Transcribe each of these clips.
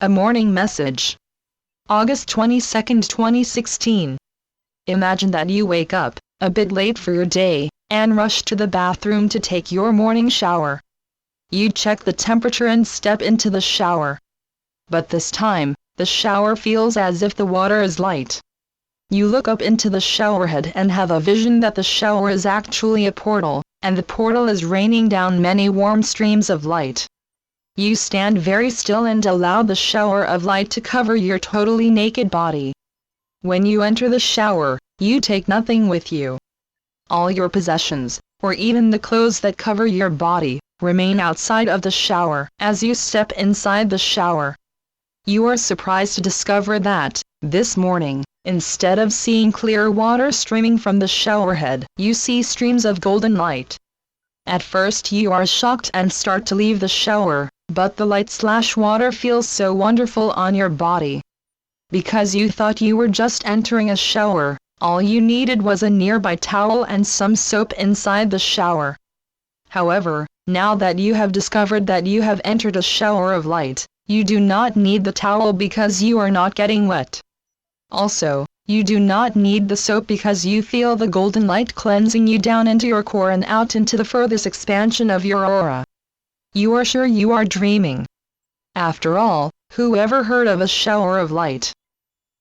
A morning message. August 22, 2016. Imagine that you wake up, a bit late for your day, and rush to the bathroom to take your morning shower. You check the temperature and step into the shower. But this time, the shower feels as if the water is light. You look up into the showerhead and have a vision that the shower is actually a portal, and the portal is raining down many warm streams of light. You stand very still and allow the shower of light to cover your totally naked body. When you enter the shower, you take nothing with you. All your possessions, or even the clothes that cover your body, remain outside of the shower as you step inside the shower. You are surprised to discover that, this morning, instead of seeing clear water streaming from the showerhead, you see streams of golden light. At first you are shocked and start to leave the shower, but the light/water feels so wonderful on your body. Because you thought you were just entering a shower, all you needed was a nearby towel and some soap inside the shower. However, now that you have discovered that you have entered a shower of light, you do not need the towel because you are not getting wet. Also, you do not need the soap because you feel the golden light cleansing you down into your core and out into the furthest expansion of your aura. You are sure you are dreaming. After all, who ever heard of a shower of light?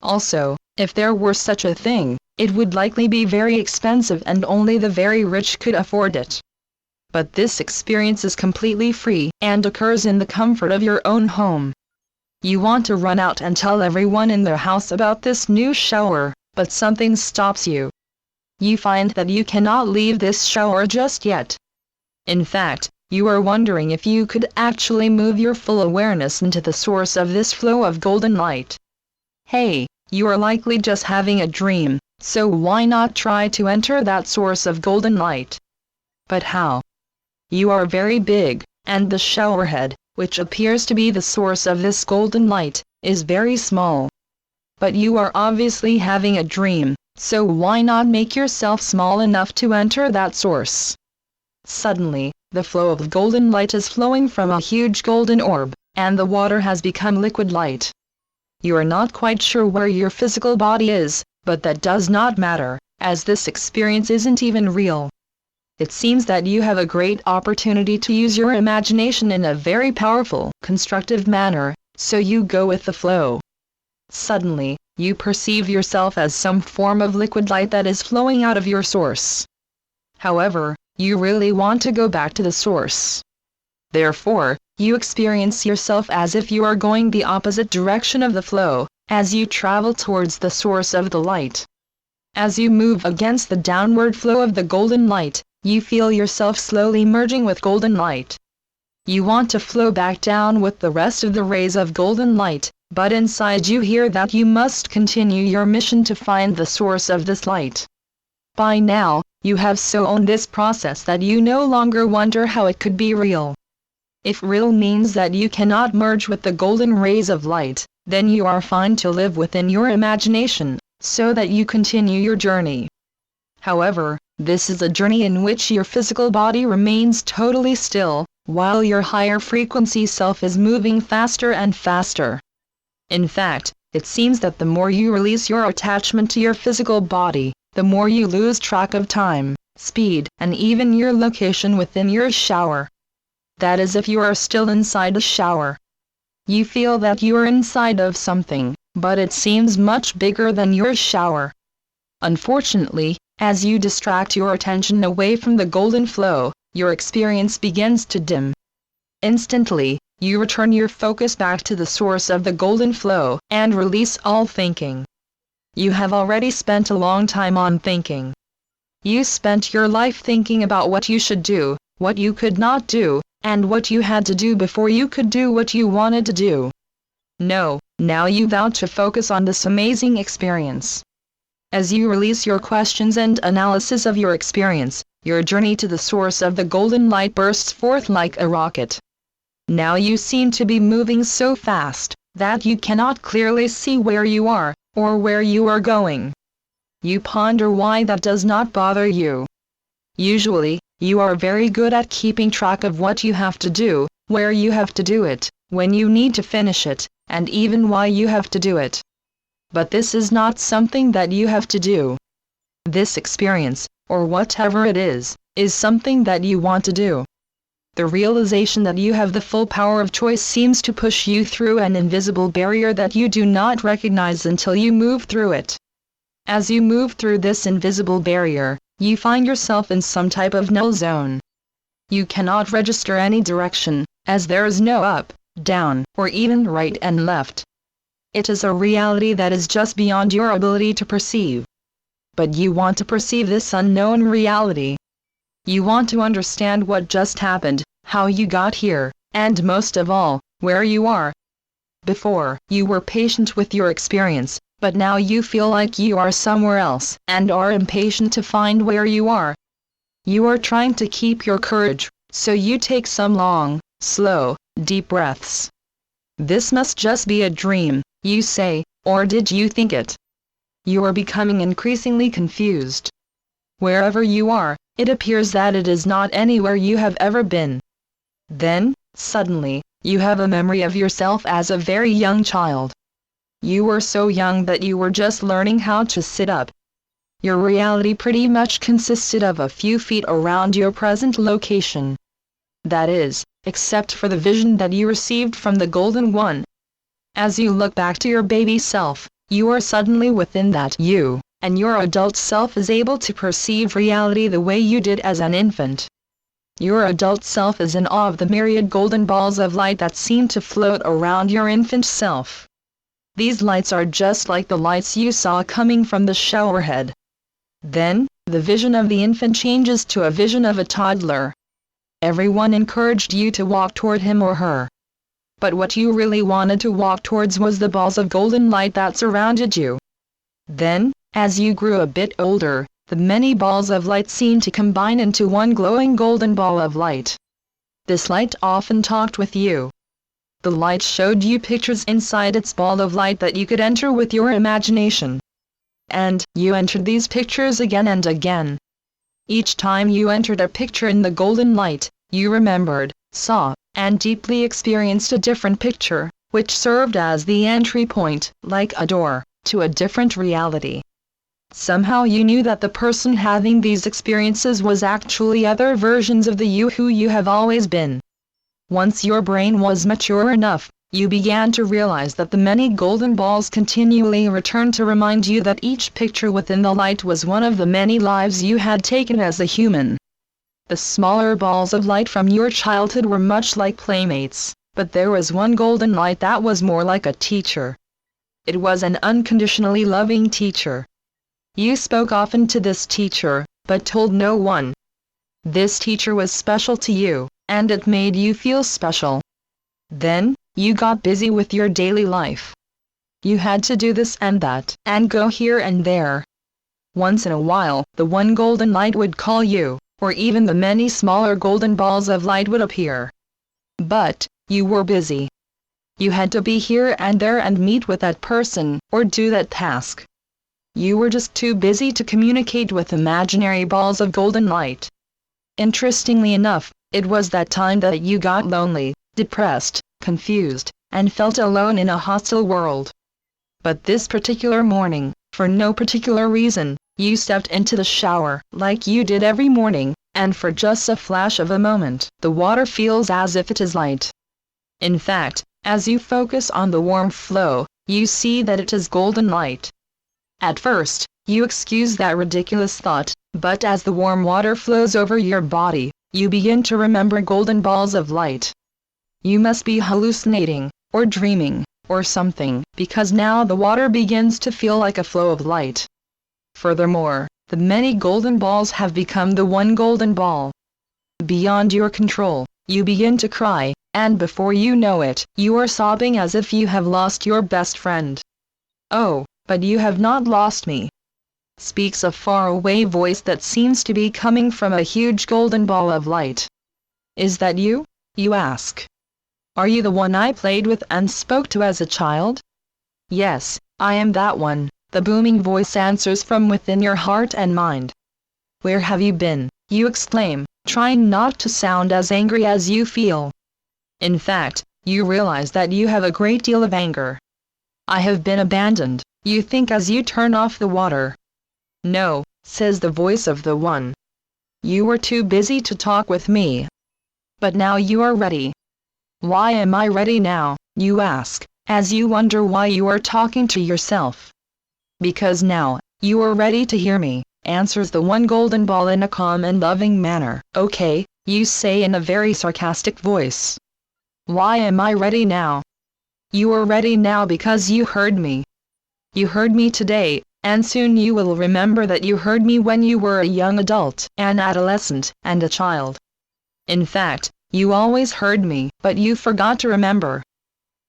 Also, if there were such a thing, it would likely be very expensive and only the very rich could afford it. But this experience is completely free and occurs in the comfort of your own home. You want to run out and tell everyone in the house about this new shower, but something stops you. You find that you cannot leave this shower just yet. In fact, you are wondering if you could actually move your full awareness into the source of this flow of golden light. Hey, you are likely just having a dream, so why not try to enter that source of golden light? But how? You are very big, and the showerhead, which appears to be the source of this golden light, is very small. But you are obviously having a dream, so why not make yourself small enough to enter that source? Suddenly, the flow of golden light is flowing from a huge golden orb, and the water has become liquid light. You are not quite sure where your physical body is, but that does not matter, as this experience isn't even real. It seems that you have a great opportunity to use your imagination in a very powerful, constructive manner, so you go with the flow. Suddenly, you perceive yourself as some form of liquid light that is flowing out of your source. However, you really want to go back to the source. Therefore, you experience yourself as if you are going the opposite direction of the flow, as you travel towards the source of the light. As you move against the downward flow of the golden light, you feel yourself slowly merging with golden light. You want to flow back down with the rest of the rays of golden light, but inside you hear that you must continue your mission to find the source of this light. By now, you have so owned this process that you no longer wonder how it could be real. If real means that you cannot merge with the golden rays of light, then you are fine to live within your imagination, so that you continue your journey. However, this is a journey in which your physical body remains totally still, while your higher frequency self is moving faster and faster. In fact, it seems that the more you release your attachment to your physical body, the more you lose track of time, speed, and even your location within your shower. That is if you are still inside a shower. You feel that you are inside of something, but it seems much bigger than your shower. Unfortunately, as you distract your attention away from the golden flow, your experience begins to dim. Instantly, you return your focus back to the source of the golden flow, and release all thinking. You have already spent a long time on thinking. You spent your life thinking about what you should do, what you could not do, and what you had to do before you could do what you wanted to do. No, now you vow to focus on this amazing experience. As you release your questions and analysis of your experience, your journey to the source of the golden light bursts forth like a rocket. Now you seem to be moving so fast that you cannot clearly see where you are, or where you are going. You ponder why that does not bother you. Usually, you are very good at keeping track of what you have to do, where you have to do it, when you need to finish it, and even why you have to do it. But this is not something that you have to do. This experience, or whatever it is something that you want to do. The realization that you have the full power of choice seems to push you through an invisible barrier that you do not recognize until you move through it. As you move through this invisible barrier, you find yourself in some type of null zone. You cannot register any direction, as there is no up, down, or even right and left. It is a reality that is just beyond your ability to perceive. But you want to perceive this unknown reality. You want to understand what just happened, how you got here, and most of all, where you are. Before, you were patient with your experience, but now you feel like you are somewhere else, and are impatient to find where you are. You are trying to keep your courage, so you take some long, slow, deep breaths. This must just be a dream, you say, or did you think it? You are becoming increasingly confused. Wherever you are, it appears that it is not anywhere you have ever been. Then, suddenly, you have a memory of yourself as a very young child. You were so young that you were just learning how to sit up. Your reality pretty much consisted of a few feet around your present location. That is, except for the vision that you received from the Golden One. As you look back to your baby self, you are suddenly within that you, and your adult self is able to perceive reality the way you did as an infant. Your adult self is in awe of the myriad golden balls of light that seem to float around your infant self. These lights are just like the lights you saw coming from the showerhead. Then, the vision of the infant changes to a vision of a toddler. Everyone encouraged you to walk toward him or her. But what you really wanted to walk towards was the balls of golden light that surrounded you. Then, as you grew a bit older, the many balls of light seemed to combine into one glowing golden ball of light. This light often talked with you. The light showed you pictures inside its ball of light that you could enter with your imagination. And you entered these pictures again and again. Each time you entered a picture in the golden light, you remembered, saw, and deeply experienced a different picture, which served as the entry point, like a door, to a different reality. Somehow you knew that the person having these experiences was actually other versions of the you who you have always been. Once your brain was mature enough, you began to realize that the many golden balls continually returned to remind you that each picture within the light was one of the many lives you had taken as a human. The smaller balls of light from your childhood were much like playmates, but there was one golden light that was more like a teacher. It was an unconditionally loving teacher. You spoke often to this teacher, but told no one. This teacher was special to you, and it made you feel special. Then, you got busy with your daily life. You had to do this and that, and go here and there. Once in a while, the one golden light would call you, or even the many smaller golden balls of light would appear. But, you were busy. You had to be here and there and meet with that person, or do that task. You were just too busy to communicate with imaginary balls of golden light. Interestingly enough, it was that time that you got lonely, depressed, confused, and felt alone in a hostile world. But this particular morning, for no particular reason, you stepped into the shower, like you did every morning, and for just a flash of a moment, the water feels as if it is light. In fact, as you focus on the warm flow, you see that it is golden light. At first, you excuse that ridiculous thought, but as the warm water flows over your body, you begin to remember golden balls of light. You must be hallucinating, or dreaming, or something, because now the water begins to feel like a flow of light. Furthermore, the many golden balls have become the one golden ball. Beyond your control, you begin to cry, and before you know it, you are sobbing as if you have lost your best friend. "Oh, but you have not lost me," speaks a faraway voice that seems to be coming from a huge golden ball of light. "Is that you?" you ask. "Are you the one I played with and spoke to as a child?" "Yes, I am that one," the booming voice answers from within your heart and mind. "Where have you been?" you exclaim, trying not to sound as angry as you feel. In fact, you realize that you have a great deal of anger. I have been abandoned, you think as you turn off the water. No, says the voice of the One. You were too busy to talk with me. But now you are ready. Why am I ready now, you ask, as you wonder why you are talking to yourself. Because now, you are ready to hear me, answers the One Golden Ball in a calm and loving manner. Okay, you say in a very sarcastic voice. Why am I ready now? You are ready now because you heard me. You heard me today, and soon you will remember that you heard me when you were a young adult, an adolescent, and a child. In fact, you always heard me, but you forgot to remember.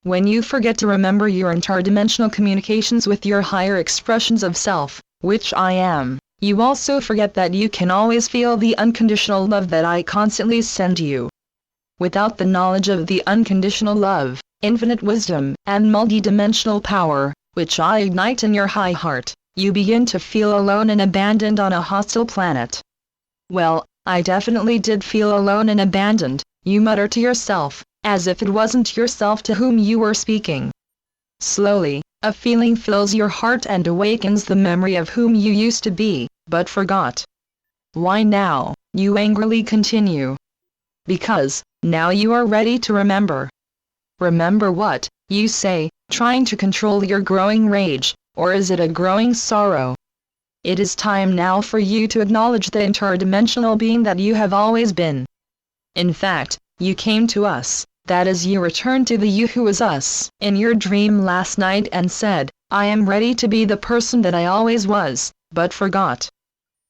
When you forget to remember your interdimensional communications with your higher expressions of self, which I am, you also forget that you can always feel the unconditional love that I constantly send you. Without the knowledge of the unconditional love, infinite wisdom, and multidimensional power, which I ignite in your high heart, you begin to feel alone and abandoned on a hostile planet. Well, I definitely did feel alone and abandoned, you mutter to yourself, as if it wasn't yourself to whom you were speaking. Slowly, a feeling fills your heart and awakens the memory of whom you used to be, but forgot. Why now, you angrily continue. Because, now you are ready to remember. Remember what, you say, trying to control your growing rage, or is it a growing sorrow? It is time now for you to acknowledge the interdimensional being that you have always been. In fact, you came to us, that is you returned to the you who was us, in your dream last night and said, I am ready to be the person that I always was, but forgot.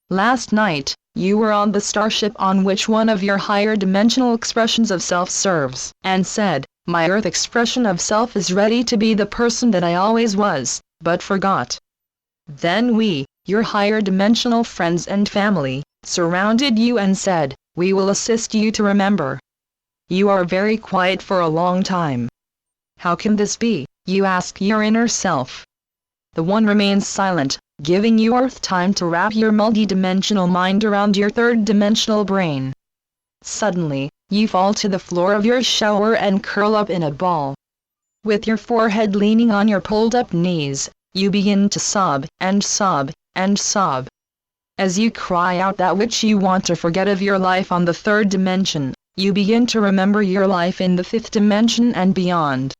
Last night, you were on the starship on which one of your higher dimensional expressions of self serves, and said, my earth expression of self is ready to be the person that I always was, but forgot. Then we, your higher dimensional friends and family, surrounded you and said, we will assist you to remember. You are very quiet for a long time. How can this be, you ask your inner self. The One remains silent, giving you earth time to wrap your multidimensional mind around your third-dimensional brain. Suddenly, you fall to the floor of your shower and curl up in a ball. With your forehead leaning on your pulled-up knees, you begin to sob, and sob, and sob. As you cry out that which you want to forget of your life on the third dimension, you begin to remember your life in the fifth dimension and beyond.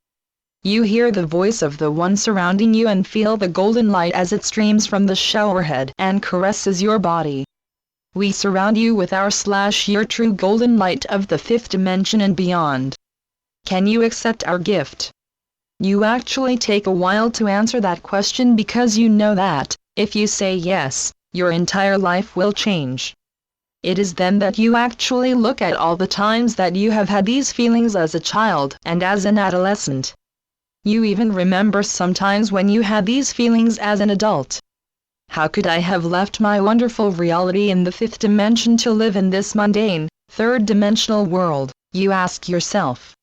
You hear the voice of the One surrounding you and feel the golden light as it streams from the showerhead and caresses your body. We surround you with our/your true golden light of the fifth dimension and beyond. Can you accept our gift? You actually take a while to answer that question because you know that, if you say yes, your entire life will change. It is then that you actually look at all the times that you have had these feelings as a child and as an adolescent. You even remember sometimes when you had these feelings as an adult. How could I have left my wonderful reality in the fifth dimension to live in this mundane, third-dimensional world, you ask yourself.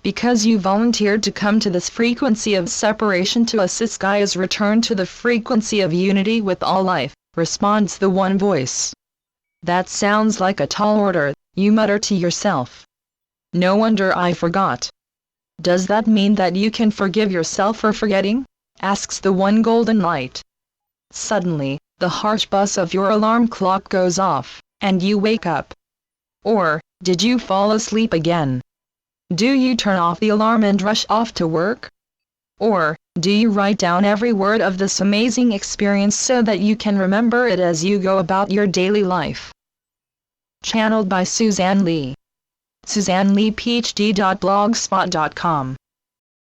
Because you volunteered to come to this frequency of separation to assist Gaia's return to the frequency of unity with all life, responds the One voice. That sounds like a tall order, you mutter to yourself. No wonder I forgot. Does that mean that you can forgive yourself for forgetting? Asks the One golden light. Suddenly, the harsh buzz of your alarm clock goes off, and you wake up. Or, did you fall asleep again? Do you turn off the alarm and rush off to work? Or, do you write down every word of this amazing experience so that you can remember it as you go about your daily life? Channeled by Suzanne Lee. SuzanneLeePhD.blogspot.com